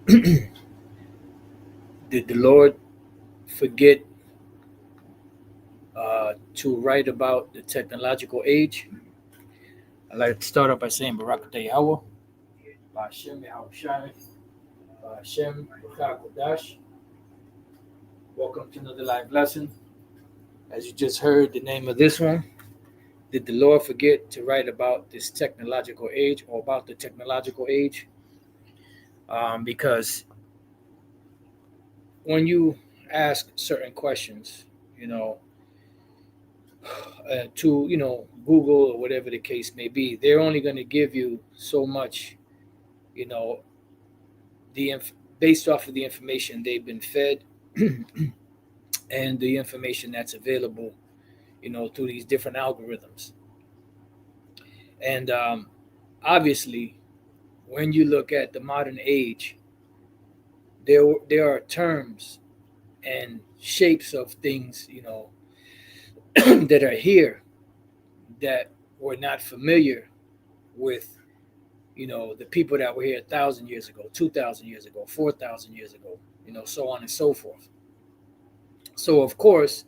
Did the Lord forget to write about the technological age? I'd like to start off by saying Barak Yahweh, Ba'ashem Yahushai, Ba'ashem B'chai Kodash. Welcome to another live lesson. As you just heard the name of this one, did the Lord forget to write about this technological age or about the technological age? Because when you ask certain questions, you know, to Google or whatever the case may be, they're only going to give you so much, you know, based off of the information they've been fed and the information that's available, through these different algorithms. And obviously, when you look at the modern age, there are terms and shapes of things, that are here that were not familiar with, the people that were here 1,000 years ago, 2,000 years ago, 4,000 years ago, so on and so forth. So of course,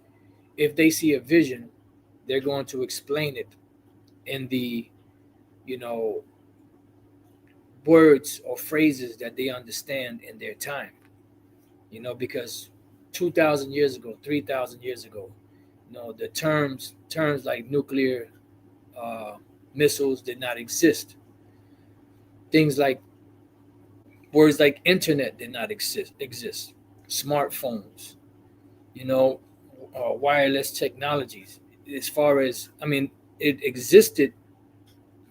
if they see a vision, they're going to explain it in the, you know, words or phrases that they understand in their time. Because 2,000 years ago, 3,000 years ago, the terms like nuclear missiles did not exist. Things like words like internet did not exist. Smartphones, wireless technologies. As far as, I mean, it existed,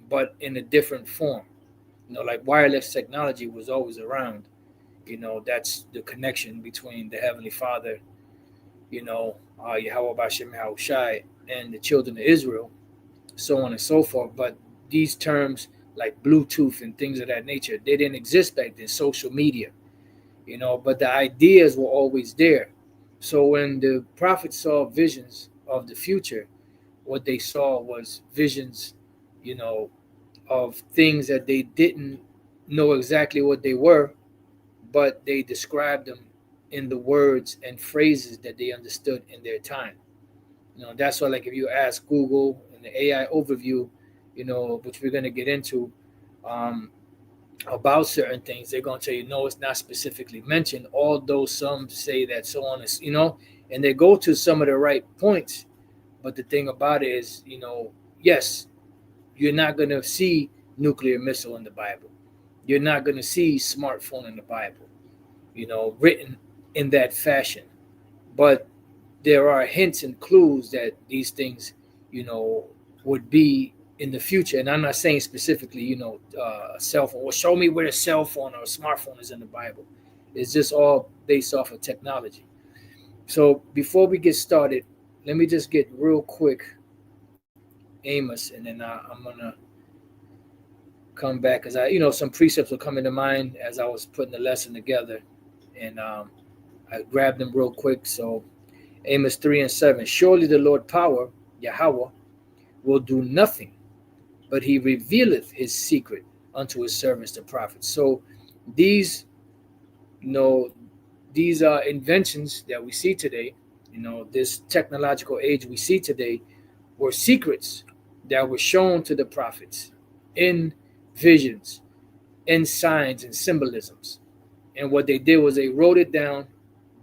but in a different form. Like wireless technology was always around. That's the connection between the Heavenly Father, Yahweh Bashem Yahushai, and the children of Israel, so on and so forth. But these terms like Bluetooth and things of that nature, they didn't exist back then. Social media, but the ideas were always there. So when the prophets saw visions of the future, what they saw was visions, you know, of things that they didn't know exactly what they were, but they described them in the words and phrases that they understood in their time. That's why, like, if you ask Google in the AI overview, which we're going to get into, um, about certain things, they're going to tell you, no, it's not specifically mentioned, although some say that, so on, and they go to some of the right points. But the thing about it is, yes, you're not going to see nuclear missile in the Bible. You're not going to see smartphone in the Bible, written in that fashion. But there are hints and clues that these things, would be in the future. And I'm not saying specifically, a cell phone. Well, show me where a cell phone or a smartphone is in the Bible. It's just all based off of technology. So before we get started, let me just get real quick Amos, and then I'm gonna come back because some precepts will come into mind as I was putting the lesson together, and I grabbed them real quick. So Amos 3:7. Surely the Lord power, Yahweh, will do nothing, but he revealeth his secret unto his servants the prophets. So these, you know, these are inventions that we see today, this technological age we see today, were secrets that were shown to the prophets in visions, in signs and symbolisms. And what they did was they wrote it down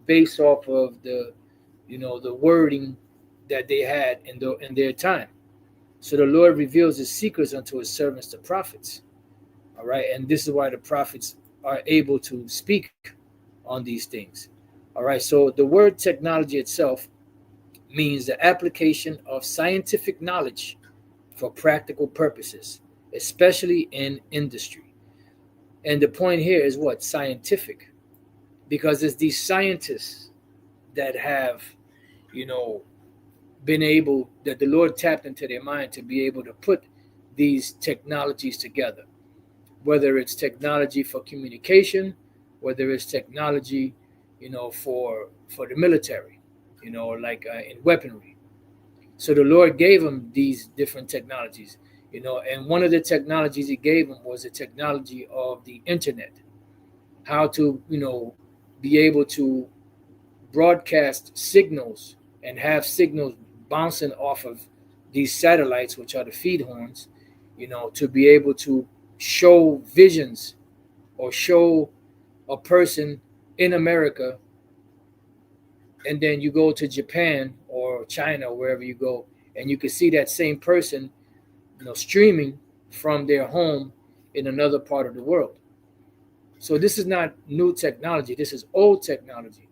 based off of the wording that they had in their time. So the Lord reveals his secrets unto his servants, the prophets. All right. And this is why the prophets are able to speak on these things. All right. So the word technology itself means the application of scientific knowledge for practical purposes, especially in industry. And the point here is what? Scientific. Because it's these scientists that have, you know, been able, that the Lord tapped into their mind to be able to put these technologies together, whether it's technology for communication, whether it's technology, for the military, like in weaponry. So the Lord gave them these different technologies, and one of the technologies He gave them was the technology of the internet. how to, be able to broadcast signals and have signals bouncing off of these satellites, which are the feed horns, to be able to show visions or show a person in America, and then you go to Japan or China or wherever you go, and you can see that same person, streaming from their home in another part of the world. So this is not new technology. This is old technology.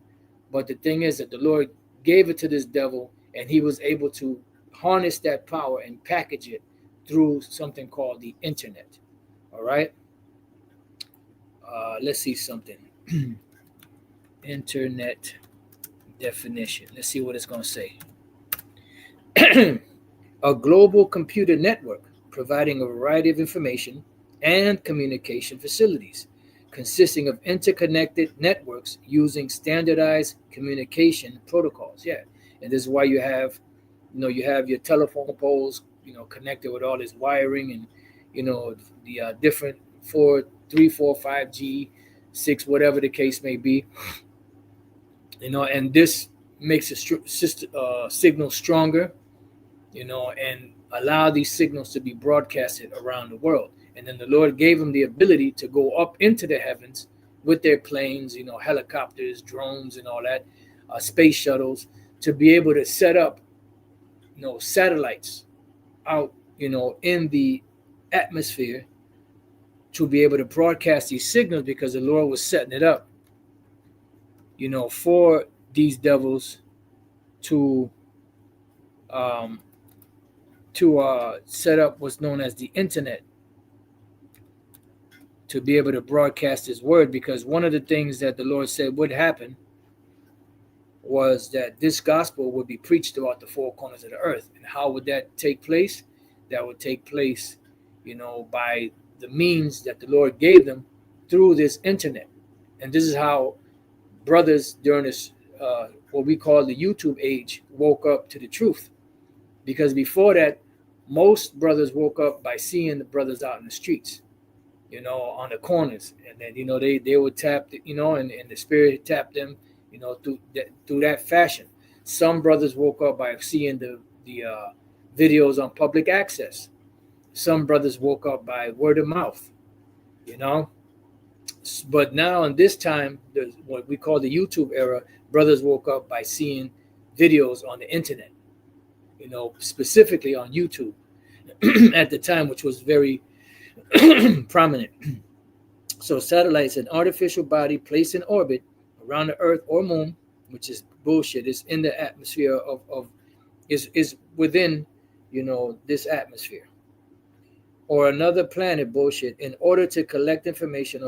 But the thing is that the Lord gave it to this devil, and he was able to harness that power and package it through something called the internet. All right. Let's see something. Internet definition. Let's see what it's going to say. A global computer network providing a variety of information and communication facilities, consisting of interconnected networks using standardized communication protocols. Yeah, and this is why you have your telephone poles, connected with all this wiring, and the different 5G, 6, whatever the case may be. And this makes a signal stronger, and allow these signals to be broadcasted around the world. And then the Lord gave them the ability to go up into the heavens with their planes, helicopters, drones, and all that, space shuttles, to be able to set up, satellites out, in the atmosphere, to be able to broadcast these signals, because the Lord was setting it up, for these devils to set up what's known as the internet, to be able to broadcast his word. Because one of the things that the Lord said would happen was that this gospel would be preached throughout the four corners of the earth. And how would that take place? That would take place, by the means that the Lord gave them through this internet. And this is how brothers during this, what we call the YouTube age, woke up to the truth. Because before that, most brothers woke up by seeing the brothers out in the streets, on the corners. And then, they would tap, and the spirit tapped them, through that fashion. Some brothers woke up by seeing the videos on public access. Some brothers woke up by word of mouth, But now in this time, what we call the YouTube era, brothers woke up by seeing videos on the internet, specifically on YouTube at the time, which was very prominent. So satellites, an artificial body placed in orbit around the Earth or Moon, which is bullshit. It's in the atmosphere is within, this atmosphere, or another planet, bullshit, in order to collect information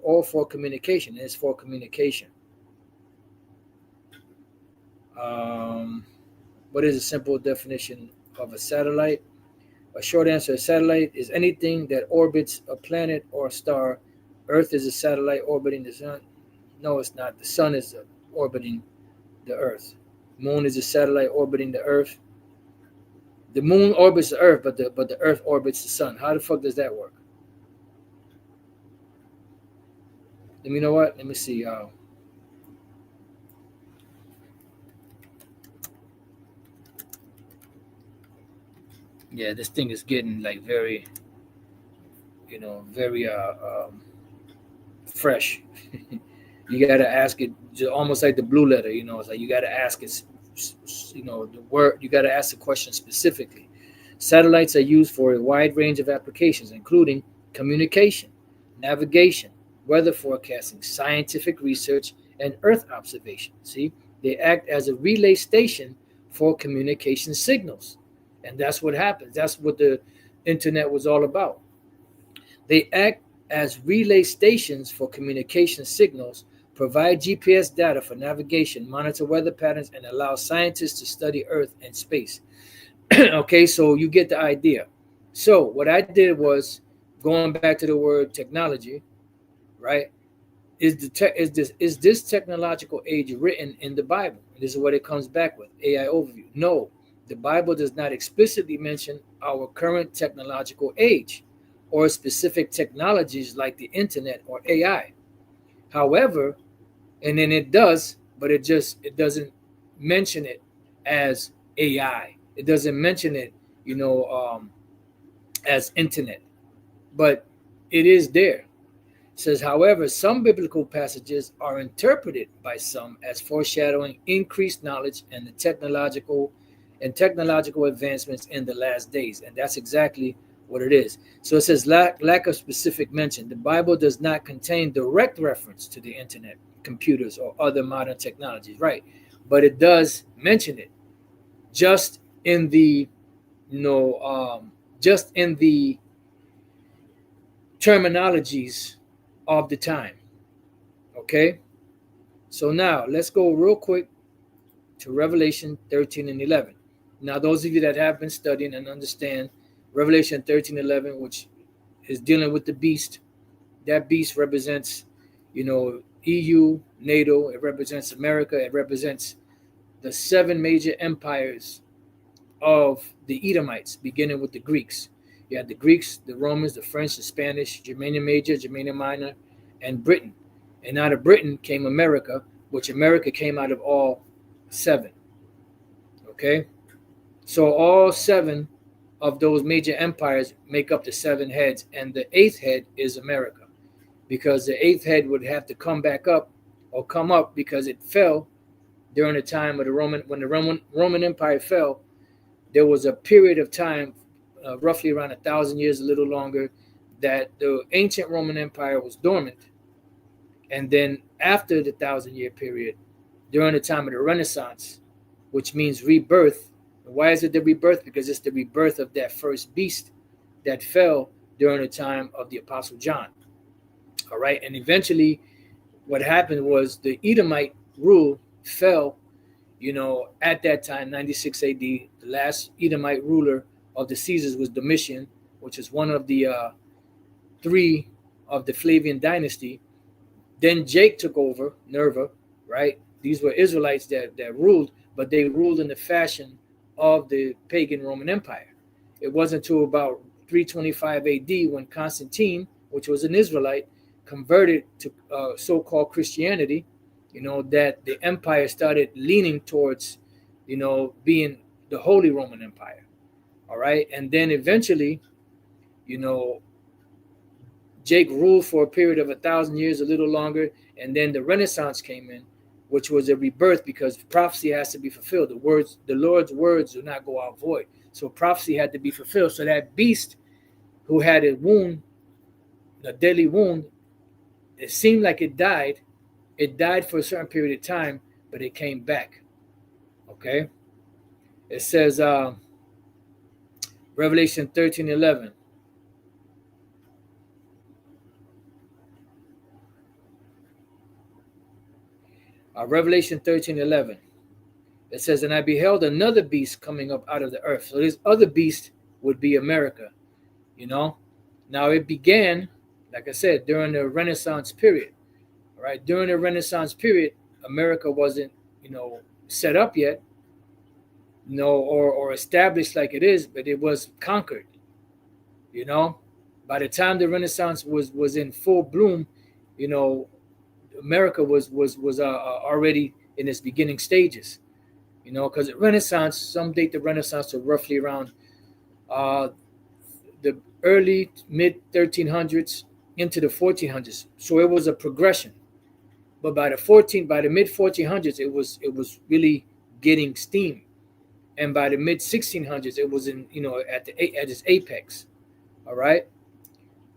or for communication. And it's for communication. What is a simple definition of a satellite? A short answer: a satellite is anything that orbits a planet or a star. Earth is a satellite orbiting the sun. No, it's not. The sun is orbiting the Earth. Moon is a satellite orbiting the Earth. The moon orbits the Earth, but the Earth orbits the sun. How the fuck does that work? Let me know what. Let me see. Yeah, this thing is getting like very, very fresh. You gotta ask it, just almost like the blue letter. It's like you gotta ask it. The word, you gotta ask the question specifically. Satellites are used for a wide range of applications, including communication, navigation, weather forecasting, scientific research, and Earth observation. See, they act as a relay station for communication signals. And that's what happens. That's what the internet was all about. They act as relay stations for communication signals, provide GPS data for navigation, monitor weather patterns, and allow scientists to study Earth and space. Okay, so you get the idea. So what I did was, going back to the word technology, right? Is this technological age written in the Bible? This is what it comes back with. AI overview. No, the Bible does not explicitly mention our current technological age or specific technologies like the internet or AI. However, and then it does, but it doesn't mention it as AI. It doesn't mention it, as internet, but it is there. It says, however, some biblical passages are interpreted by some as foreshadowing increased knowledge and the technological advancements in the last days, and that's exactly what it is. So it says lack of specific mention. The Bible does not contain direct reference to the internet, computers, or other modern technologies, right? But it does mention it, just in the just in the terminologies of the time. Okay, so now let's go real quick to Revelation 13 and 11. Now, those of you that have been studying and understand Revelation 13:11, which is dealing with the beast, that beast represents, EU, NATO. It represents America. It represents the seven major empires of the Edomites, beginning with the Greeks. You had the Greeks, the Romans, the French, the Spanish, Germania Major, Germania Minor, and Britain. And out of Britain came America, which America came out of all seven. Okay? So all seven of those major empires make up the seven heads, and the eighth head is America, because the eighth head would have to come back up or come up because it fell during the time of when the Roman Empire fell. There was a period of time, roughly around 1,000 years, a little longer, that the ancient Roman Empire was dormant. And then after the 1,000-year period, during the time of the Renaissance, which means rebirth. Why is it the rebirth? Because it's the rebirth of that first beast that fell during the time of the Apostle John. All right. And eventually what happened was the Edomite rule fell, at that time, 96 AD. The last Edomite ruler of the Caesars was Domitian, which is one of the three of the Flavian dynasty. Then Jake took over, Nerva, right? These were Israelites that ruled, but they ruled in the fashion of the pagan Roman Empire. It wasn't until about 325 AD when Constantine, which was an Israelite, converted to so-called Christianity, that the empire started leaning towards, being the Holy Roman Empire. All right. And then eventually, Jake ruled for a period of 1,000 years, a little longer. And then the Renaissance came in, which was a rebirth, because prophecy has to be fulfilled. The Lord's words do not go out void. So prophecy had to be fulfilled. So that beast who had a wound, a deadly wound, it seemed like it died. It died for a certain period of time, but it came back. Okay. It says, Revelation 13:11. Revelation 13:11. It says, and I beheld another beast coming up out of the earth. So this other beast would be America, Now it began, like I said, during the Renaissance period. All right. During the Renaissance period, America wasn't, set up yet, or established like it is, but it was conquered. By the time the Renaissance was in full bloom, America was already in its beginning stages. Because the Renaissance, some date the Renaissance to roughly around the early mid 1300s into the 1400s. So it was a progression. But by the mid 1400s, it was really getting steam, and by the mid 1600s, it was in at its apex. All right.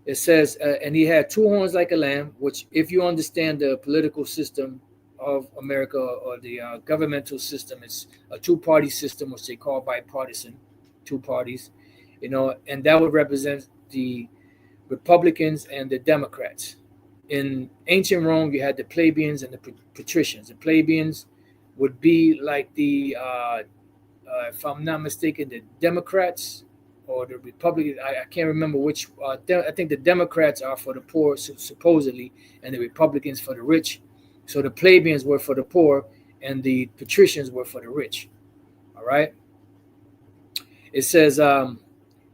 It says, and he had two horns like a lamb, which, if you understand the political system of America, or the governmental system, it's a two-party system, which they call bipartisan, two parties, and that would represent the Republicans and the Democrats. In ancient Rome, you had the plebeians and the patricians. The plebeians would be like the, if I'm not mistaken, the Democrats or the Republicans. I can't remember which. I think the Democrats are for the poor, supposedly, and the Republicans for the rich. So the plebeians were for the poor, and the patricians were for the rich. All right. It says,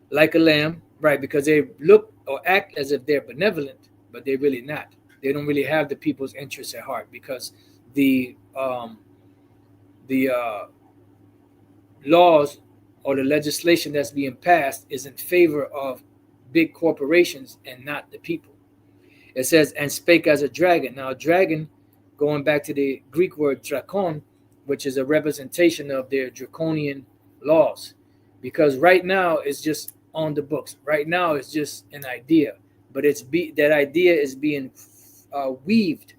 like a lamb, right? Because they look or act as if they're benevolent, but they're really not. They don't really have the people's interests at heart, because the laws or the legislation that's being passed is in favor of big corporations and not the people. It says, and spake as a dragon. Now, dragon, going back to the Greek word drakon, which is a representation of their draconian laws. Because right now it's just on the books. Right now it's just an idea, but that idea is being weaved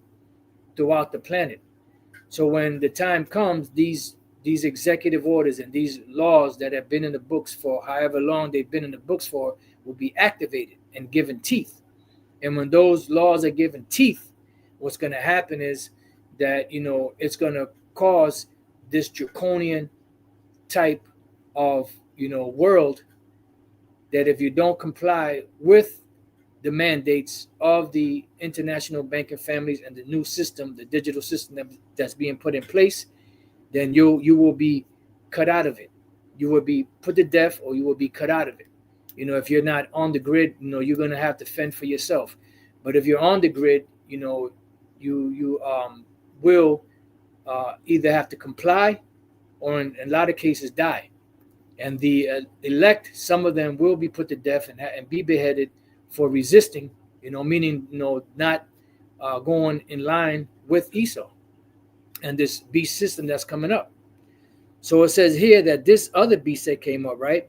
throughout the planet. So when the time comes, these executive orders and these laws that have been in the books for however long they've been in the books for will be activated and given teeth. And when those laws are given teeth, what's going to happen is that, it's going to cause this draconian type of, world, that if you don't comply with the mandates of the international banking families and the new system, the digital system that's being put in place, then you will be cut out of it. You will be put to death, or you will be cut out of it. If you're not on the grid, you're going to have to fend for yourself. But if you're on the grid, you will either have to comply, or in a lot of cases die. And the elect, some of them will be put to death and be beheaded for resisting, meaning, not going in line with Esau and this beast system that's coming up. So it says here that this other beast that came up, right?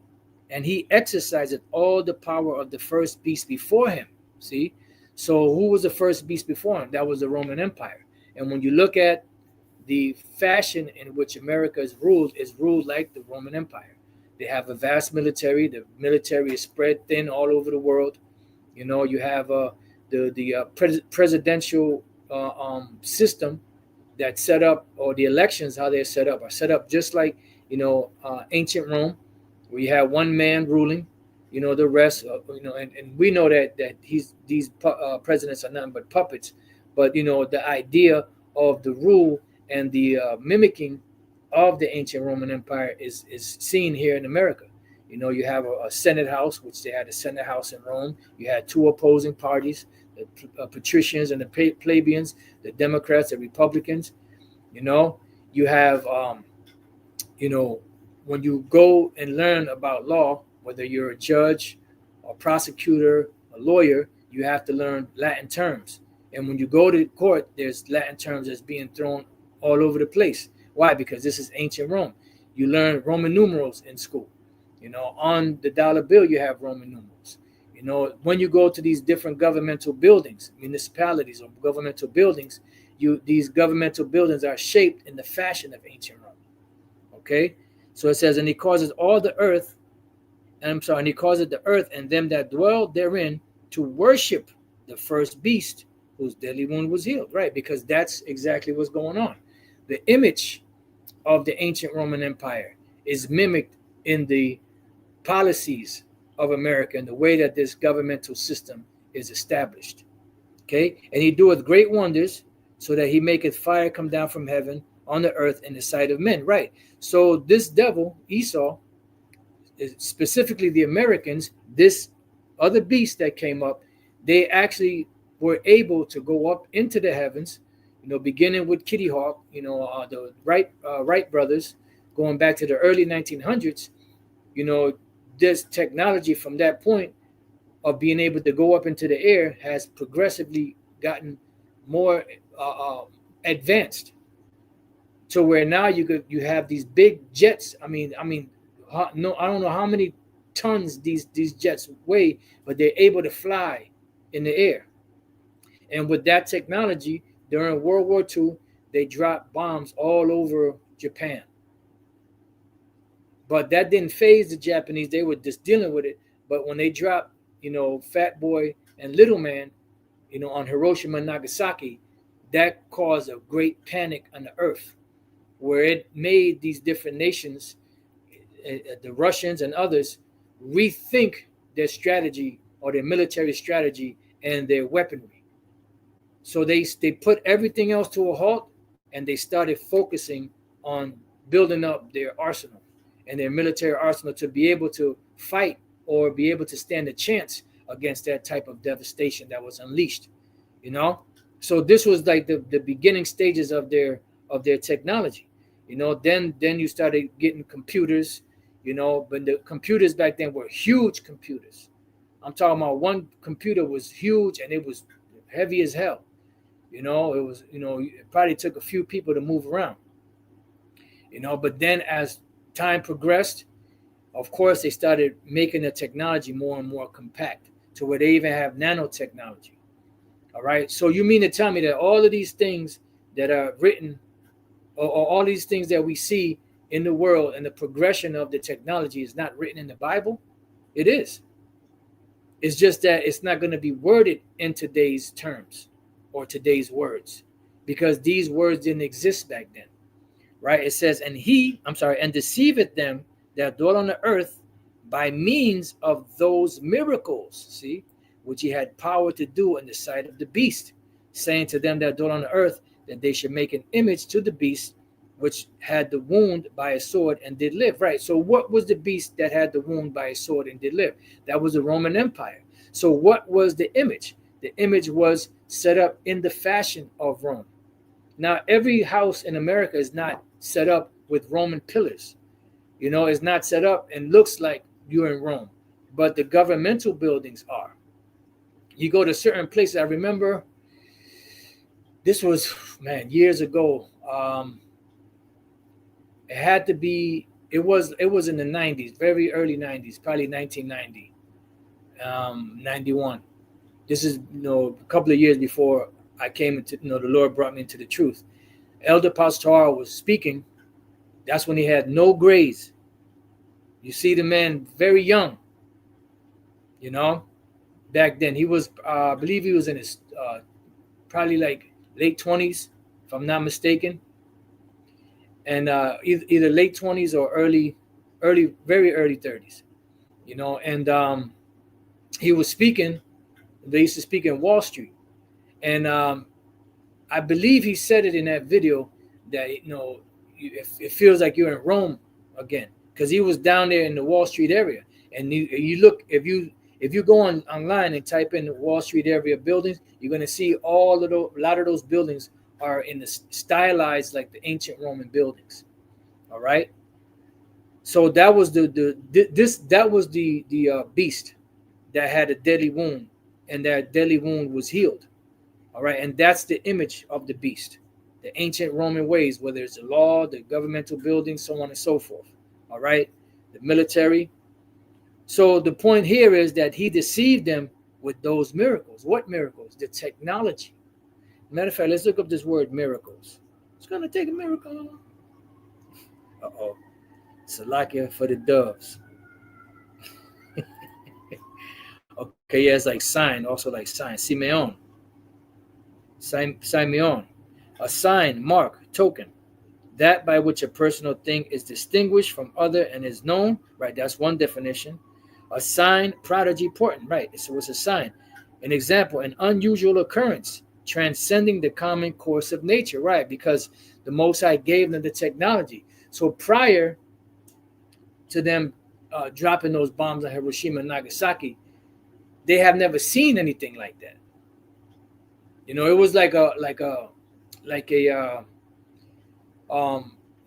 And he exercised all the power of the first beast before him. See? So who was the first beast before him? That was the Roman Empire. And when you look at the fashion in which America is ruled like the Roman Empire. They have a vast military. The military is spread thin all over the world. You have the presidential system that's set up, or the elections, how they're set up, are set up just like, ancient Rome, where you have one man ruling, the rest, and we know that these presidents are nothing but puppets. But, the idea of the rule and the mimicking of the ancient Roman Empire is seen here in America. You have a Senate House, which they had a Senate House in Rome. You had two opposing parties, the patricians and the plebeians, the Democrats, the Republicans. You have, when you go and learn about law, whether you're a judge, a prosecutor, a lawyer, you have to learn Latin terms. And when you go to court, there's Latin terms that's being thrown all over the place. Why? Because this is ancient Rome. You learn Roman numerals in school. On the dollar bill, you have Roman numerals. When you go to these different governmental buildings, municipalities or governmental buildings, these governmental buildings are shaped in the fashion of ancient Rome. Okay? So it says, and he causes the earth and them that dwell therein to worship the first beast whose deadly wound was healed. Right? Because that's exactly what's going on. The image of the ancient Roman Empire is mimicked in the policies of America and the way that this governmental system is established. Okay? And he doeth great wonders, so that he maketh fire come down from heaven on the earth in the sight of men. Right. So this devil, Esau, specifically the Americans, this other beast that came up, they actually were able to go up into the heavens, beginning with Kitty Hawk, the Wright brothers, going back to the early 1900s. This technology from that point of being able to go up into the air has progressively gotten more advanced, to where now you have these big jets. I don't know how many tons these jets weigh, but they're able to fly in the air. And with that technology, during World War II, they dropped bombs all over Japan. But that didn't faze the Japanese. They were just dealing with it. But when they dropped, Fat Boy and Little Man, on Hiroshima and Nagasaki, that caused a great panic on the earth, where it made these different nations, the Russians and others, rethink their strategy or their military strategy and their weaponry. So they put everything else to a halt, and they started focusing on building up their arsenal and their military arsenal to be able to fight or be able to stand a chance against that type of devastation that was unleashed. So this was like the beginning stages of their technology. Then you started getting computers, but the computers back then were huge computers. I'm talking about one computer was huge and it was heavy as hell. It was, it probably took a few people to move around. But then as time progressed, of course, they started making the technology more and more compact to where they even have nanotechnology. All right. So you mean to tell me that all of these things that are written, or all these things that we see in the world and the progression of the technology is not written in the Bible? It is. It's just that it's not going to be worded in today's terms or today's words, because these words didn't exist back then. Right? It says, and deceiveth them that dwell on the earth by means of those miracles, see, which he had power to do in the sight of the beast, saying to them that dwell on the earth that they should make an image to the beast, which had the wound by a sword and did live. Right. So what was the beast that had the wound by a sword and did live? That was the Roman Empire. So what was the image? The image was set up in the fashion of Rome. Now, every house in America is not set up with Roman pillars. It's not set up and looks like you're in Rome, but the governmental buildings are. You go to certain places. I remember this was, years ago. It had to be. It was in the 90s, very early 90s, probably 1990, 91. This is a couple of years before I came into, the Lord brought me into the truth. Elder Pastor was speaking. That's when he had no grays. You see the man very young. Back then he was, I believe he was in his probably like late 20s, if I'm not mistaken, and either late 20s or very early 30s. And he was speaking. They used to speak in Wall Street, and I believe he said it in that video that it feels like you're in Rome again, because he was down there in the Wall Street area. And you look, if you go online and type in the Wall Street area buildings, you're going to see a lot of those buildings are in the stylized like the ancient Roman buildings. All right. So that was the beast that had a deadly wound, and that deadly wound was healed. All right. And that's the image of the beast, the ancient Roman ways, whether it's the law, the governmental buildings, so on and so forth. All right. The military. So the point here is that he deceived them with those miracles. What miracles? The technology. Matter of fact, let's look up this word miracles. It's going to take a miracle. Uh-oh. Salakia for the doves. Okay, yeah, it's like sign, also like sign. Simeon. Simeon. A sign, mark, token. That by which a personal thing is distinguished from other and is known. Right, that's one definition. A sign, prodigy, portent. Right, so it's a sign. An example, an unusual occurrence, transcending the common course of nature. Right, because the Most High gave them the technology. So prior to them dropping those bombs on Hiroshima and Nagasaki, they have never seen anything like that. It was like a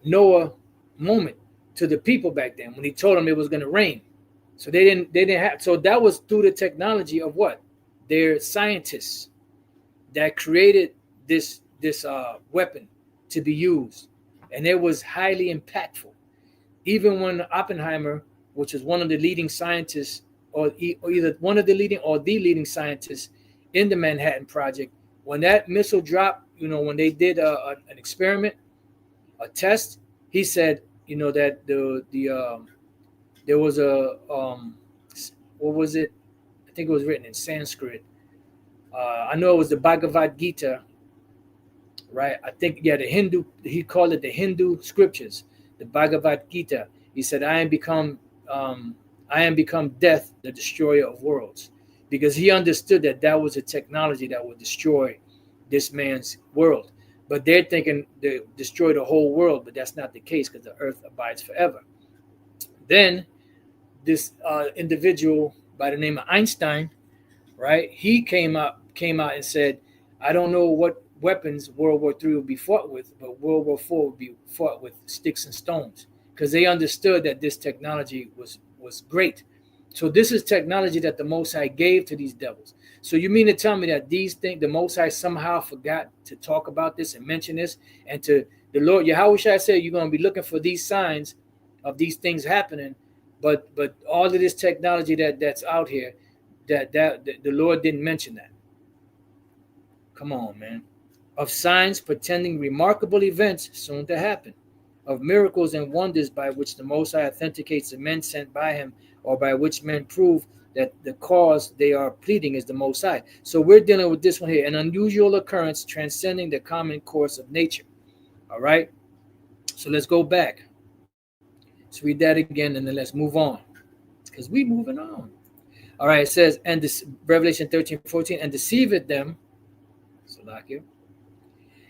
Noah moment to the people back then when he told them it was going to rain. So they didn't have. So that was through the technology of what? Their scientists that created this weapon to be used, and it was highly impactful. Even when Oppenheimer, which is one of the leading scientists, or either one of the leading or the leading scientists in the Manhattan Project, when that missile dropped, when they did an experiment, a test, he said, that there was a what was it? I think it was written in Sanskrit. I know it was the Bhagavad Gita, right? I think, yeah, the Hindu. He called it the Hindu scriptures, the Bhagavad Gita. He said, I am become death, the destroyer of worlds, because he understood that was a technology that would destroy this man's world. But they're thinking they destroy the whole world, but that's not the case, because the earth abides forever. Then this individual by the name of Einstein, right? He came out and said, I don't know what weapons World War III would be fought with, but World War IV would be fought with sticks and stones because they understood that this technology was great. So this is technology that the Most High gave to these devils. So you mean to tell me that these things, the Most High somehow forgot to talk about this and mention this, and to the Lord Yahweh Shai said you're going to be looking for these signs of these things happening, but all of this technology that's out here, that the Lord didn't mention that. Come on, man. Of signs portending remarkable events soon to happen, of miracles and wonders by which the Most High authenticates the men sent by him, or by which men prove that the cause they are pleading is the Most High. So we're dealing with this one here, an unusual occurrence transcending the common course of nature. All right? So let's go back. Let's read that again, and then let's move on, because we moving on. All right, it says, and this Revelation 13:14, and deceiveth them, Salakia,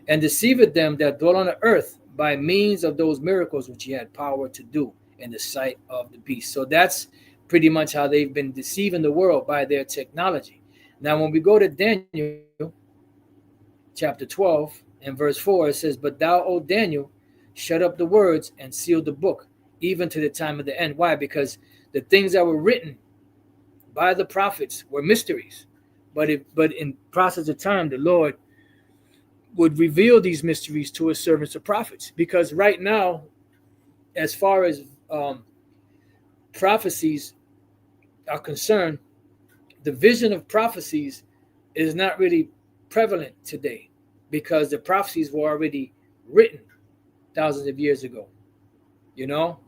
and deceiveth them that dwell on the earth by means of those miracles which he had power to do in the sight of the beast. So that's pretty much how they've been deceiving the world, by their technology. Now, when we go to Daniel chapter 12 and verse 4, it says, but thou, O Daniel, shut up the words and seal the book, even to the time of the end. Why? Because the things that were written by the prophets were mysteries. But in process of time, the Lord would reveal these mysteries to his servants, the prophets. Because right now, as far as prophecies are concerned, the vision of prophecies is not really prevalent today, because the prophecies were already written thousands of years ago,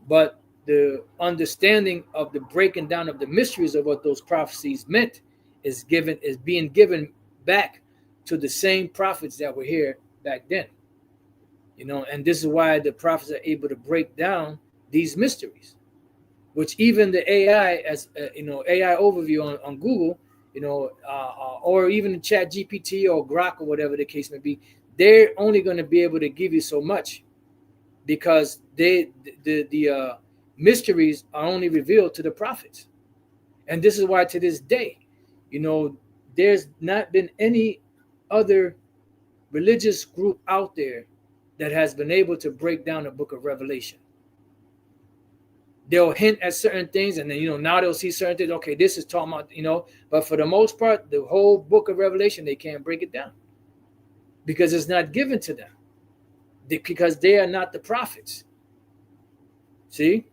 but the understanding of the breaking down of the mysteries of what those prophecies meant is being given back to the same prophets that were here back then. And this is why the prophets are able to break down these mysteries, which even the AI, as AI overview on Google, or even the Chat GPT or Grok or whatever the case may be, they're only going to be able to give you so much, because the mysteries are only revealed to the prophets. And this is why to this day, there's not been any other religious group out there that has been able to break down the book of Revelation. They'll hint at certain things, and then now they'll see certain things. Okay, this is talking about, but for the most part, the whole book of Revelation, they can't break it down, because it's not given to them, because they are not the prophets. See,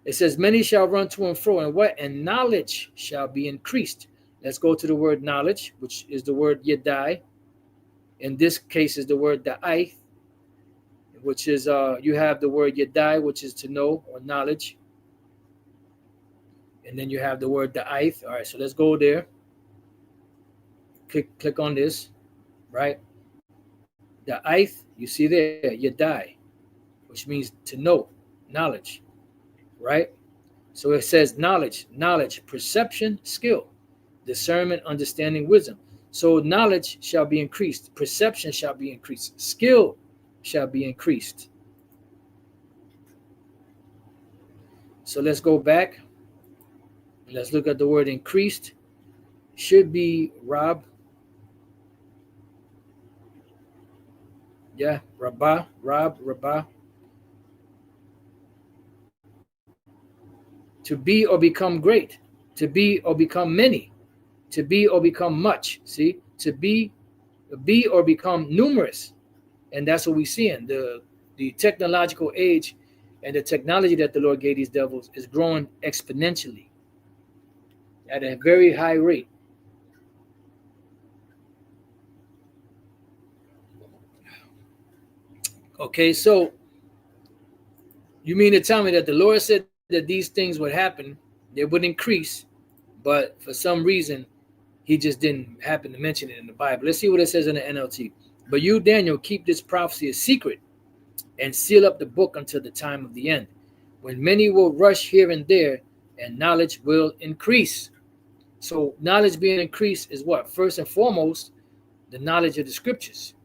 it says, many shall run to and fro, and knowledge shall be increased. Let's go to the word knowledge, which is the word yedai. In this case is the word da'ith, which is you have the word yedai, which is to know or knowledge, and then you have the word da'ith. All right, so let's go there. Click on this, right? Da'ith, you see there, yedai, which means to know, knowledge, right? So it says knowledge, perception, skill, discernment, understanding, wisdom. So knowledge shall be increased, perception shall be increased, skill shall be increased. So let's go back. Let's look at the word increased. Should be Rab. Yeah, Rabbah. To be or become great, to be or become many, to be or become much. See, to be or become numerous. And that's what we see in the technological age, and the technology that the Lord gave these devils is growing exponentially at a very high rate. Okay, so you mean to tell me that the Lord said that these things would happen, they would increase, but for some reason, he just didn't happen to mention it in the Bible. Let's see what it says in the NLT. But you, Daniel, keep this prophecy a secret and seal up the book until the time of the end, when many will rush here and there, and knowledge will increase. So knowledge being increased is what? First and foremost, the knowledge of the scriptures.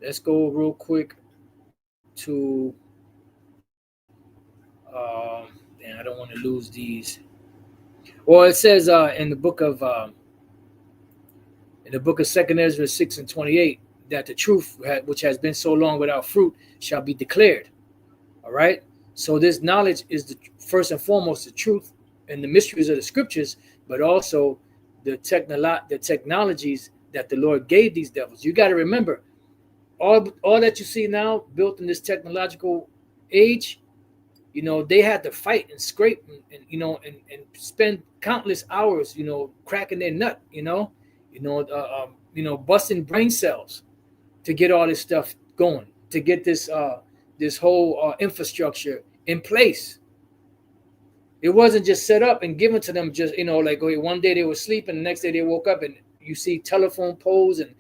Let's go real quick to, and I don't want to lose these. Well, it says in the book of in the book of 2nd Ezra 6 and 28, that the truth, which has been so long without fruit, shall be declared. All right. So this knowledge is the first and foremost the truth and the mysteries of the scriptures, but also the technologies that the Lord gave these devils. You got to remember, all that you see now built in this technological age, you know, they had to fight and scrape and you know, and spend countless hours, you know, cracking their nut, busting brain cells to get all this stuff going, to get this whole infrastructure in place. It wasn't just set up and given to them just, you know, like, okay, one day they were sleeping, the next day they woke up and you see telephone poles and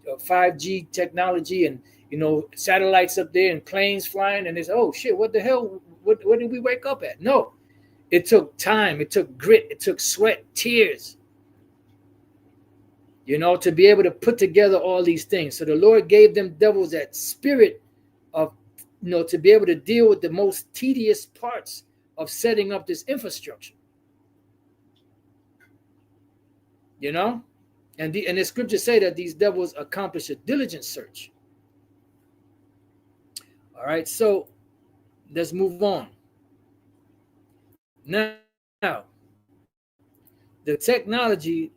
5G technology and, you know, satellites up there and planes flying, and it's, oh shit, what the hell? What did we wake up at? No, it took time, it took grit, it took sweat, tears, you know, to be able to put together all these things. So the Lord gave them devils that spirit of, you know, to be able to deal with the most tedious parts of setting up this infrastructure, you know, and the scriptures say that these devils accomplish a diligent search. All right, so let's move on. Now, the technology,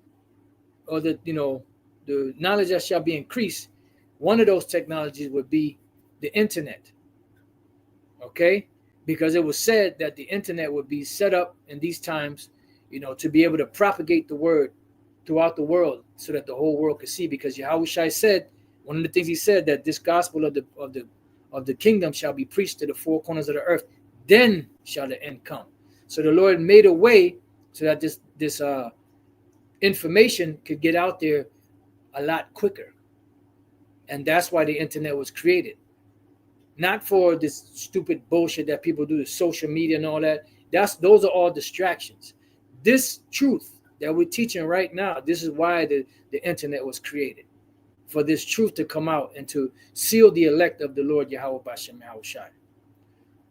or the, you know, the knowledge that shall be increased, one of those technologies would be the internet. Okay, because it was said that the internet would be set up in these times, you know, to be able to propagate the word throughout the world, so that the whole world could see. Because Yahushua said, one of the things he said, that this gospel of the kingdom shall be preached to the four corners of the earth, then shall the end come. So the Lord made a way so that this information could get out there a lot quicker, and that's why the internet was created. Not for this stupid bullshit that people do, the social media and all that. Those are all distractions. This truth that we're teaching right now, this is why the internet was created, for this truth to come out and to seal the elect of the Lord Yahweh Bashem Yahushai.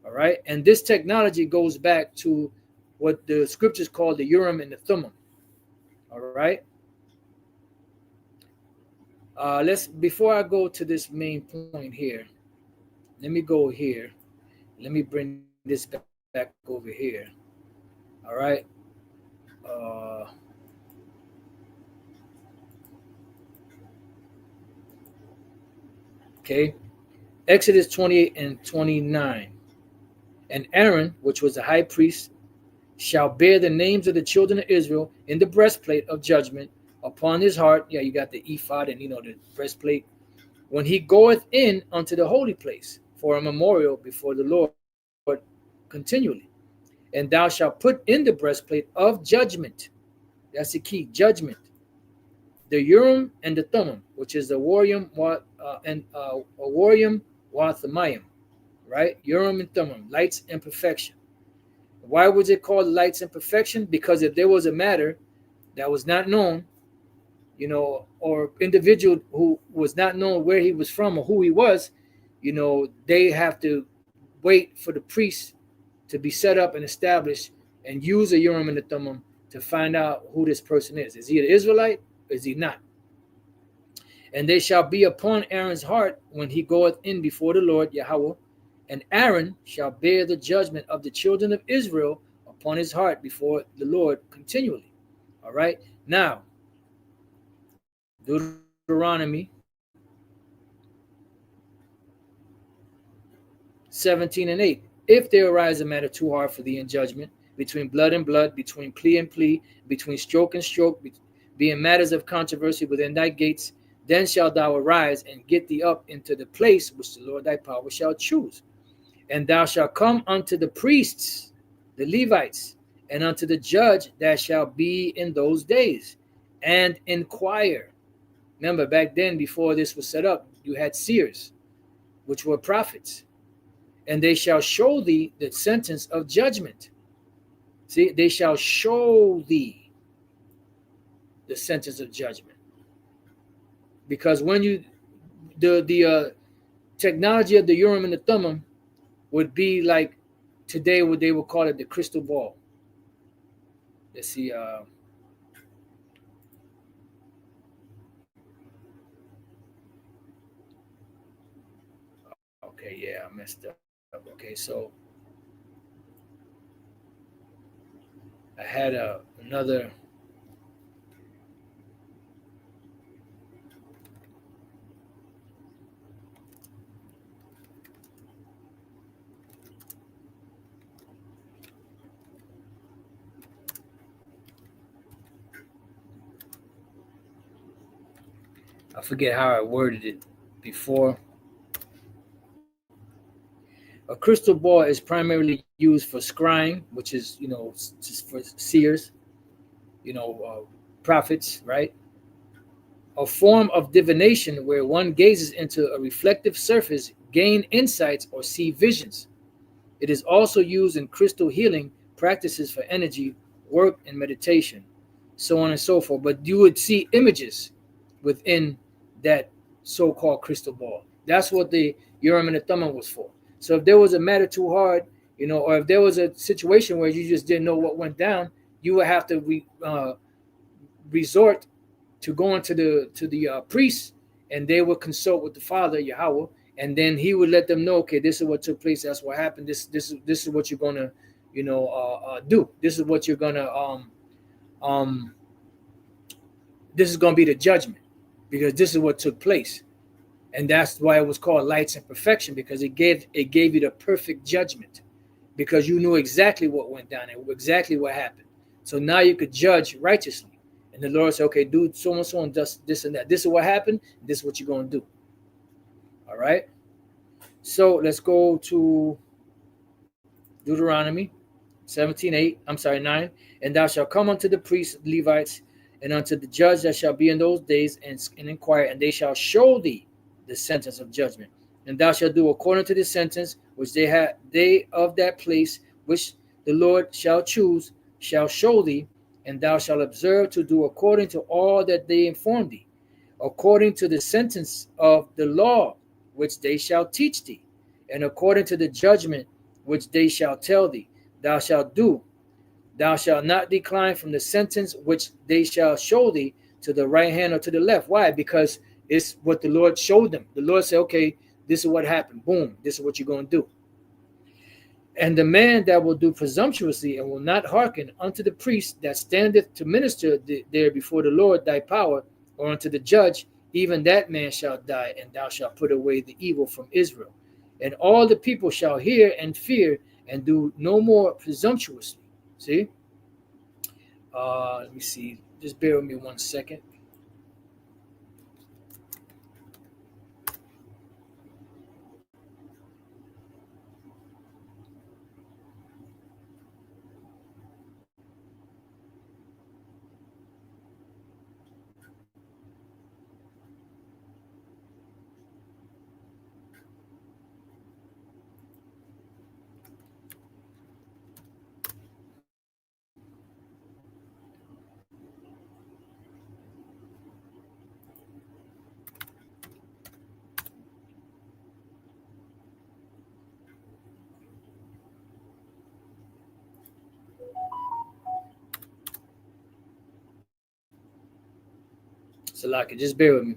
All right, and this technology goes back to what the scriptures call the Urim and the Thummim. All right. Before I go to this main point here, let me go here. Let me bring this back over here. All right. Okay. Exodus 28 and 29. And Aaron, which was the high priest, shall bear the names of the children of Israel in the breastplate of judgment upon his heart. Yeah, you got the ephod and, you know, the breastplate. When he goeth in unto the holy place for a memorial before the Lord continually. And thou shalt put in the breastplate of judgment. That's the key, judgment. The Urim and the Thummim, which is the Urim wa Thummim, right? Urim and Thummim, lights and perfection. Why was it called lights and perfection? Because if there was a matter that was not known, you know, or individual who was not known where he was from or who he was, you know, they have to wait for the priest to be set up and established and use a Urim and a Thummim to find out who this person is. Is he an Israelite? Or is he not? And they shall be upon Aaron's heart when he goeth in before the Lord Yahweh, and Aaron shall bear the judgment of the children of Israel upon his heart before the Lord continually. All right. Now, Deuteronomy 17 and 8. If there arise a matter too hard for thee in judgment, between blood and blood, between plea and plea, between stroke and stroke, being matters of controversy within thy gates, then shalt thou arise and get thee up into the place which the Lord thy power shall choose. And thou shalt come unto the priests, the Levites, and unto the judge that shall be in those days, and inquire. Remember, back then, before this was set up, you had seers, which were prophets. And they shall show thee the sentence of judgment. See, they shall show thee the sentence of judgment. Because when you, the technology of the Urim and the Thummim would be like today, what they would call it the crystal ball. Let's see. Okay, yeah, I messed up. Okay, so I had another. I forget how I worded it before. A crystal ball is primarily used for scrying, which is just for seers, prophets, right? A form of divination where one gazes into a reflective surface, gain insights, or see visions. It is also used in crystal healing practices for energy, work, and meditation, so on and so forth. But you would see images within that so-called crystal ball. That's what the Urim and the Thummim was for. So if there was a matter too hard, or if there was a situation where you just didn't know what went down, you would have to resort to going to the priest, and they would consult with the Father Yahweh, and then he would let them know, okay, this is what took place, that's what happened, this is what you're gonna, do. This is what you're gonna um this is gonna be the judgment, because this is what took place, and that's why it was called lights and perfection, because it gave you the perfect judgment, because you knew exactly what went down and exactly what happened. So now you could judge righteously. And the Lord said, okay, do so and so and does this and that. This is what happened. This is what you're going to do. All right. So let's go to Deuteronomy 17:8. I'm sorry, 9. And thou shalt come unto the priests, Levites, and unto the judge that shall be in those days, and inquire, and they shall show thee the sentence of judgment. And thou shalt do according to the sentence which they of that place which the Lord shall choose shall show thee, and thou shalt observe to do according to all that they inform thee, according to the sentence of the law which they shall teach thee, and according to the judgment which they shall tell thee. Thou shalt do. Thou shalt not decline from the sentence which they shall show thee, to the right hand or to the left. Why? Because it's what the Lord showed them. The Lord said, okay, this is what happened. Boom, this is what you're going to do. And the man that will do presumptuously and will not hearken unto the priest that standeth to minister there before the Lord thy power, or unto the judge, even that man shall die, and thou shalt put away the evil from Israel. And all the people shall hear and fear, and do no more presumptuously. See? Let me see. Just bear with me 1 second. Salaki, just bear with me.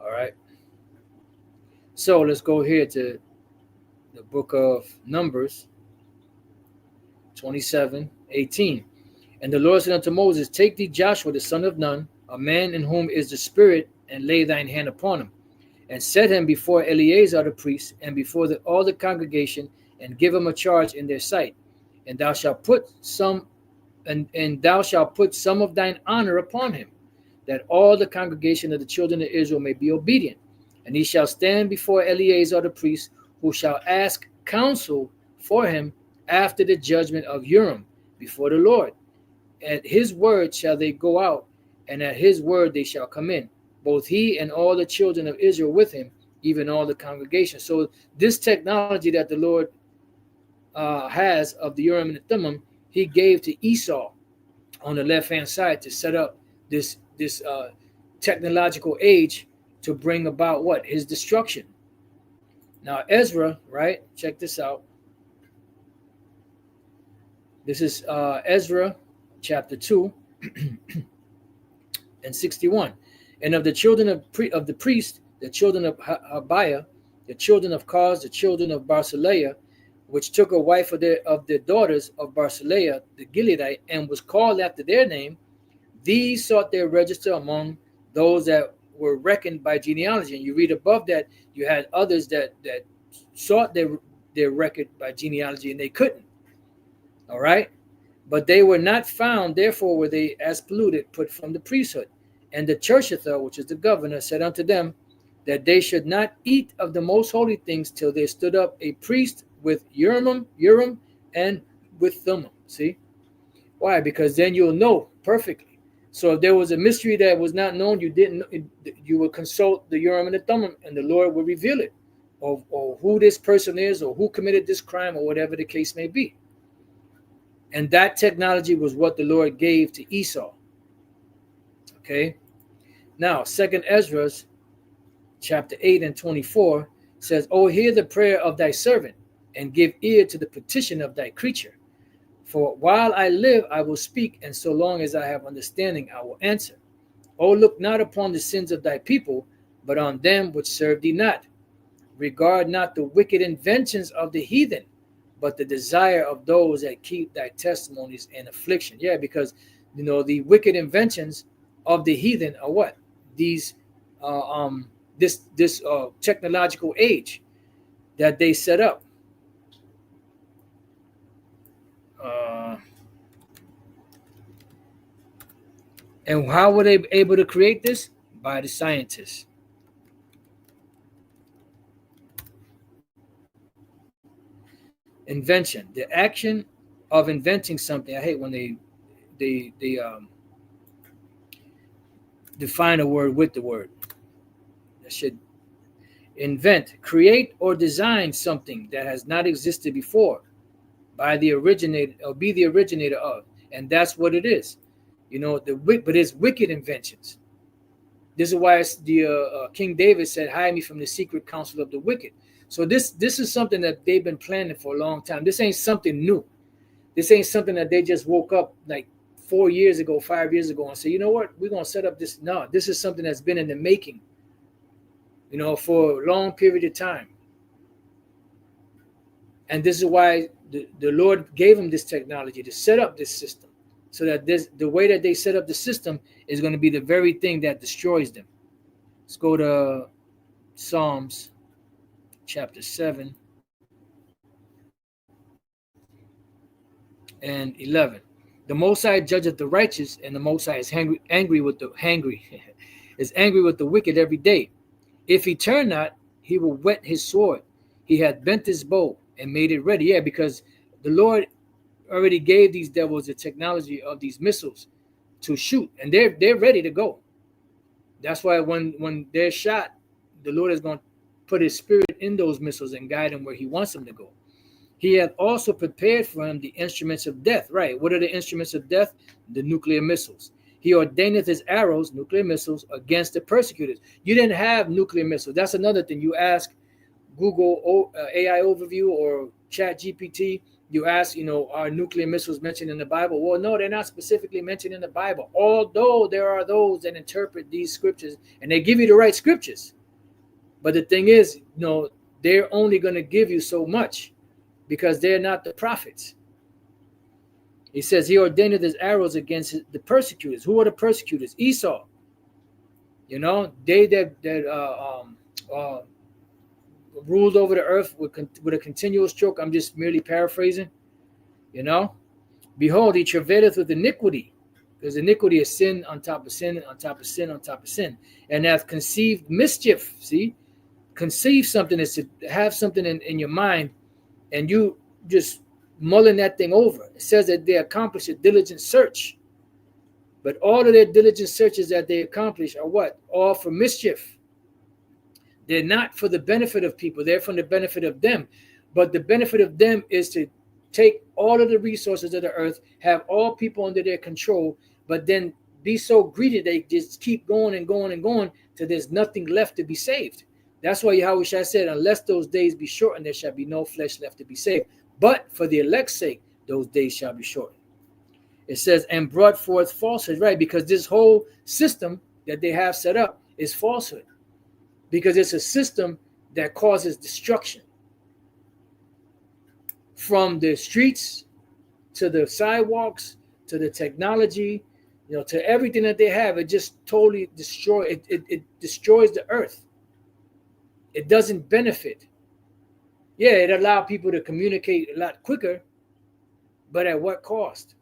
All right. So let's go here to the book of Numbers 27:18. And the Lord said unto Moses, take thee Joshua the son of Nun, a man in whom is the Spirit, and lay thine hand upon him, and set him before Eleazar the priest, and before all the congregation, and give him a charge in their sight. And thou shalt put some and thou shalt put some of thine honor upon him, that all the congregation of the children of Israel may be obedient. And he shall stand before Eleazar the priest, who shall ask counsel for him after the judgment of Urim before the Lord. At his word shall they go out, and at his word they shall come in, both he and all the children of Israel with him, even all the congregation. So this technology that the Lord has of the Urim and the Thummim, he gave to Esau on the left hand side to set up this technological age to bring about what? His destruction. Now, Ezra, right? Check this out. This is Ezra chapter 2 and 61. And of the children of the priest, the children of Habiah, the children of Kaz, the children of Barzillai, which took a wife of the daughters of Barzillai, the Gileadite, and was called after their name, these sought their register among those that were reckoned by genealogy. And you read above that, you had others that sought their record by genealogy, and they couldn't. All right? But they were not found, therefore were they as polluted, put from the priesthood. And the Chershethah, which is the governor, said unto them that they should not eat of the most holy things till there stood up a priest with Urim, and with Thummim. See? Why? Because then you'll know perfectly. So if there was a mystery that was not known, you would consult the Urim and the Thummim, and the Lord will reveal it, or who this person is, or who committed this crime, or whatever the case may be. And that technology was what the Lord gave to Esau. Okay. Now, 2 Ezra, chapter 8 and 24 says, "O hear the prayer of thy servant, and give ear to the petition of thy creature. For while I live, I will speak, and so long as I have understanding, I will answer. O look not upon the sins of thy people, but on them which serve thee not. Regard not the wicked inventions of the heathen, but the desire of those that keep thy testimonies in affliction." Yeah, because the wicked inventions of the heathen are what? These this technological age that they set up. And how were they able to create this? By the scientists. Invention, the action of inventing something. I hate when they define a word with the word. That should invent, create, or design something that has not existed before by the originator, or be the originator of. And that's what it is. But it's wicked inventions. This is why King David said, "Hide me from the secret counsel of the wicked." So this is something that they've been planning for a long time. This ain't something new. This ain't something that they just woke up like 4 years ago, 5 years ago, and say, "You know what? We're gonna set up this." No, this is something that's been in the making, for a long period of time. And this is why the Lord gave them this technology to set up this system. So that the way that they set up the system is going to be the very thing that destroys them. Let's go to Psalms chapter 7 and 11. "The Most High judgeth the righteous, and the Most High is angry with the wicked every day. If he turn not, he will whet his sword. He hath bent his bow and made it ready." Yeah, because the Lord already gave these devils the technology of these missiles to shoot, and they're ready to go. That's why when they're shot, the Lord is going to put his spirit in those missiles and guide them where he wants them to go. "He hath also prepared for him the instruments of death." Right. What are the instruments of death? The nuclear missiles. "He ordaineth his arrows," nuclear missiles, "against the persecutors." You didn't have nuclear missiles. That's another thing. You ask Google AI overview or Chat GPT, you ask, are nuclear missiles mentioned in the Bible? Well, no, they're not specifically mentioned in the Bible, although there are those that interpret these scriptures and they give you the right scriptures. But the thing is, they're only going to give you so much because they're not the prophets. He says he ordained his arrows against the persecutors. Who are the persecutors? Esau. They that ruled over the earth with a continual stroke. I'm just merely paraphrasing. "Behold, he travaileth with iniquity," because iniquity is sin on top of sin, on top of sin, on top of sin, "and hath conceived mischief." See, conceive something is to have something in your mind, and you just mulling that thing over. It says that they accomplish a diligent search, but all of their diligent searches that they accomplish are what? All for mischief. They're not for the benefit of people. They're for the benefit of them. But the benefit of them is to take all of the resources of the earth, have all people under their control, but then be so greedy they just keep going and going and going till there's nothing left to be saved. That's why Yahushua said, unless those days be shortened, there shall be no flesh left to be saved. But for the elect's sake, those days shall be shortened. It says, and brought forth falsehood, right? Because this whole system that they have set up is falsehood. Because it's a system that causes destruction. From the streets to the sidewalks to the technology, to everything that they have, it just totally destroys. It destroys the earth. It doesn't benefit. Yeah, it allows people to communicate a lot quicker, but at what cost?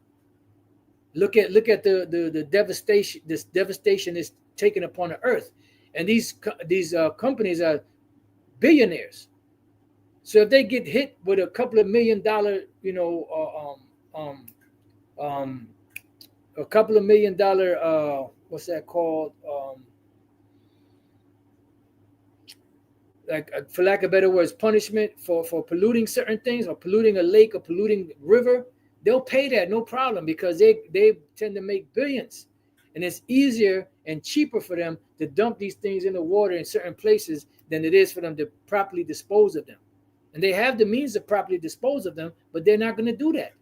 Look at the devastation. This devastation is taken upon the earth, and these companies are billionaires. So if they get hit with a couple of $1 million, a couple of $1 million, what's that called? For lack of better words, punishment for polluting certain things, or polluting a lake, or polluting river, they'll pay that, no problem, because they tend to make billions. And it's easier and cheaper for them to dump these things in the water in certain places than it is for them to properly dispose of them. And they have the means to properly dispose of them, but they're not going to do that.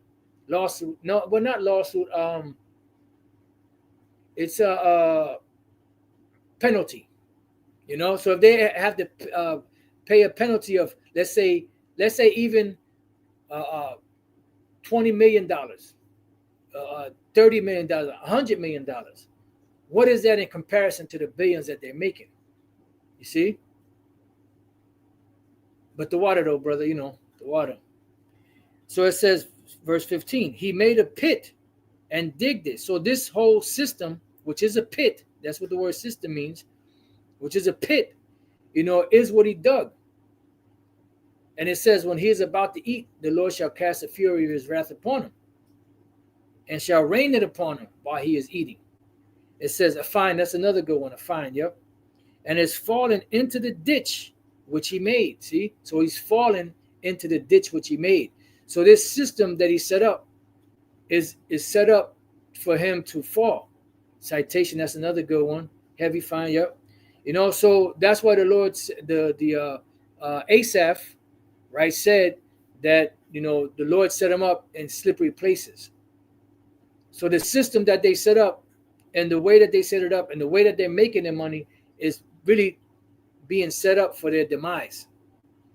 Lawsuit. No, well, not lawsuit. It's a penalty. So if they have to pay a penalty of, let's say even $20 million, $30 million, $100 million, what is that in comparison to the billions that they're making? You see? But the water, though, brother, the water. So it says, verse 15, he made a pit and digged it. So this whole system, which is a pit, that's what the word system means, which is a pit, is what he dug. And it says, when he is about to eat, the Lord shall cast the fury of his wrath upon him, and shall rain it upon him while he is eating. It says, a fine, that's another good one, a fine, yep. And is fallen into the ditch which he made. See? So he's fallen into the ditch which he made. So this system that he set up is set up for him to fall. Citation, that's another good one. Heavy fine, yep. So that's why the Lord, Asaph, right, said that, the Lord set him up in slippery places. So the system that they set up, and the way that they set it up, and the way that they're making their money is really being set up for their demise.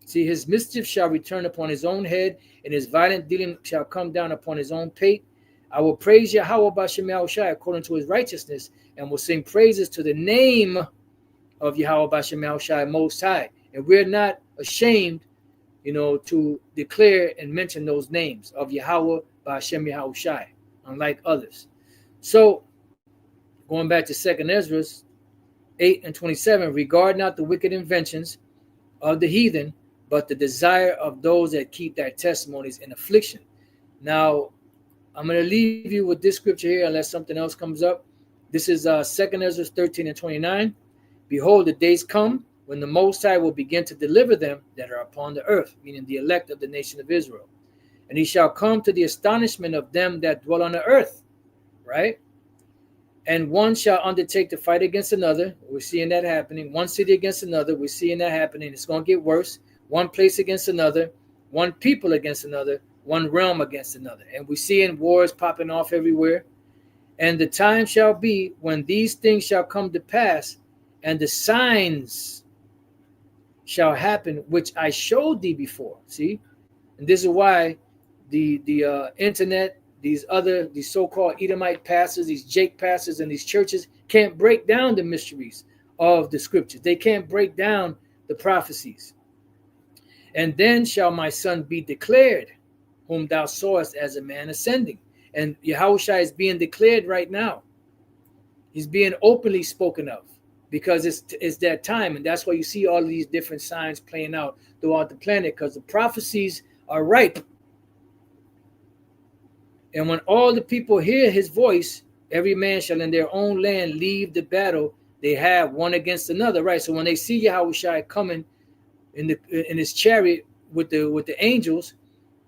See, his mischief shall return upon his own head, and his violent dealing shall come down upon his own pate. I will praise Yahweh B'Shem Yahushai according to his righteousness, and will sing praises to the name of Yahweh B'Shem Yahushai Most High. And we're not ashamed, to declare and mention those names of Yahweh B'Shem Yahushai, unlike others. So, going back to 2nd Ezra 8 and 27, regard not the wicked inventions of the heathen, but the desire of those that keep their testimonies in affliction. Now, I'm going to leave you with this scripture here unless something else comes up. This is 2nd Ezra 13 and 29. Behold, the days come when the Most High will begin to deliver them that are upon the earth, meaning the elect of the nation of Israel. And he shall come to the astonishment of them that dwell on the earth, right? And one shall undertake to fight against another. We're seeing that happening. One city against another. We're seeing that happening. It's going to get worse. One place against another. One people against another. One realm against another. And we're seeing wars popping off everywhere. And the time shall be when these things shall come to pass, and the signs shall happen, which I showed thee before. See? And this is why the internet, these so-called Edomite pastors, these Jake pastors, and these churches can't break down the mysteries of the scriptures. They can't break down the prophecies. And then shall my son be declared, whom thou sawest as a man ascending. And Yahushua is being declared right now. He's being openly spoken of because it's that time. And that's why you see all of these different signs playing out throughout the planet, because the prophecies are ripe. And when all the people hear his voice, every man shall in their own land leave the battle they have one against another, right? So when they see Yahushua coming in his chariot with the angels,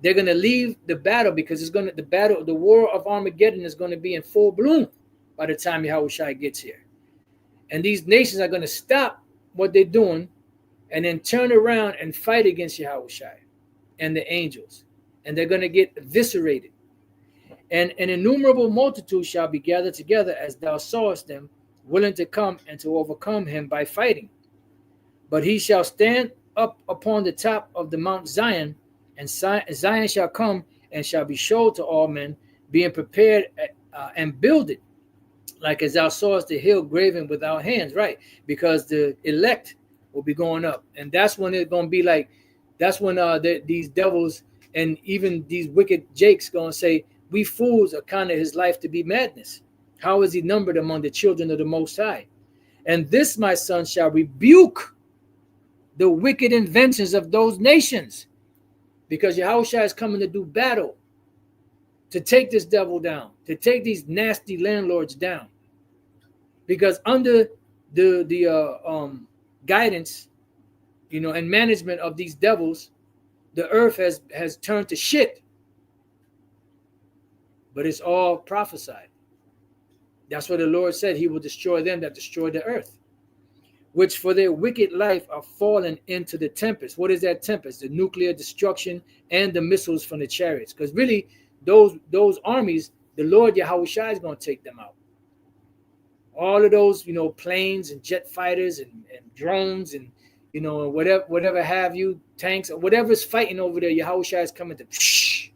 they're gonna leave the battle, because the war of Armageddon is going to be in full bloom by the time Yahushua gets here. And these nations are going to stop what they're doing and then turn around and fight against Yahushua and the angels. And they're going to get eviscerated. And an innumerable multitude shall be gathered together as thou sawest them, willing to come and to overcome him by fighting. But he shall stand up upon the top of the Mount Zion, and Zion shall come and shall be showed to all men, being prepared and builded, like as thou sawest the hill graven without hands, right? Because the elect will be going up. And that's when it's going to be like, that's when these devils and even these wicked jakes going to say, we fools accounted his life to be madness. How is he numbered among the children of the Most High? And this, my son, shall rebuke the wicked inventions of those nations, because Yahushua is coming to do battle, to take this devil down, to take these nasty landlords down. Because under the guidance, and management of these devils, the earth has turned to shit. But it's all prophesied. That's what the Lord said. He will destroy them that destroy the earth, which for their wicked life are fallen into the tempest. What is that tempest? The nuclear destruction and the missiles from the chariots. Because really, those armies, the Lord Yahushua is going to take them out. All of those, planes and jet fighters and drones and, whatever have you, tanks, or whatever's fighting over there, Yahushua is coming to psh,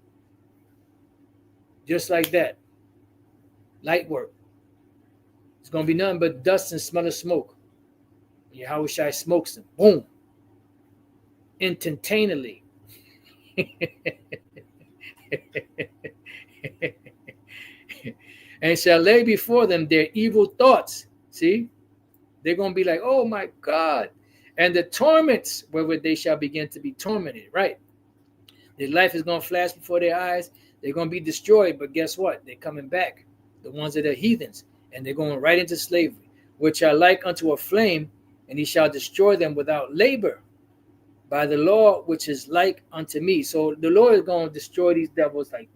just like that. Light work. It's going to be nothing but dust and smell of smoke. Yahushua smokes them. Boom. Instantaneously. And shall lay before them their evil thoughts. See? They're going to be like, oh my God. And the torments wherewith they shall begin to be tormented. Right? Their life is going to flash before their eyes. They're going to be destroyed. But guess what? They're coming back. The ones that are heathens. And they're going right into slavery. Which are like unto a flame. And he shall destroy them without labor, by the law which is like unto me. So the Lord is going to destroy these devils like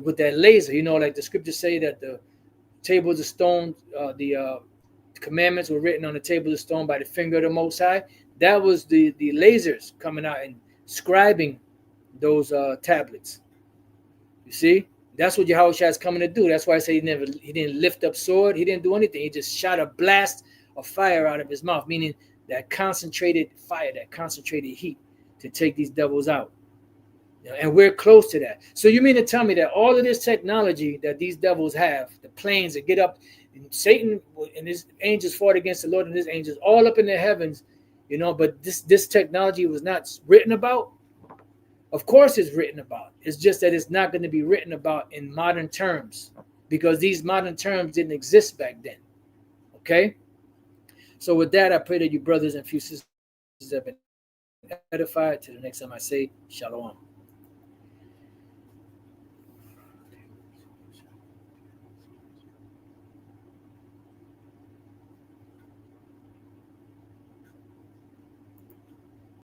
with that laser. Like the scriptures say that the tables of stone, the commandments were written on the table of stone by the finger of the Most High. That was the lasers coming out and scribing those tablets. You see? That's what Yahushua is coming to do. That's why I say he didn't lift up sword. He didn't do anything. He just shot a blast of fire out of his mouth, meaning that concentrated fire, that concentrated heat to take these devils out. And we're close to that. So you mean to tell me that all of this technology that these devils have, the planes that get up, and Satan and his angels fought against the Lord and his angels all up in the heavens, but this technology was not written about? Of course it's written about. It's just that it's not going to be written about in modern terms, because these modern terms didn't exist back then. Okay? So with that, I pray that you brothers and few sisters have been edified. Till the next time I say, Shalom.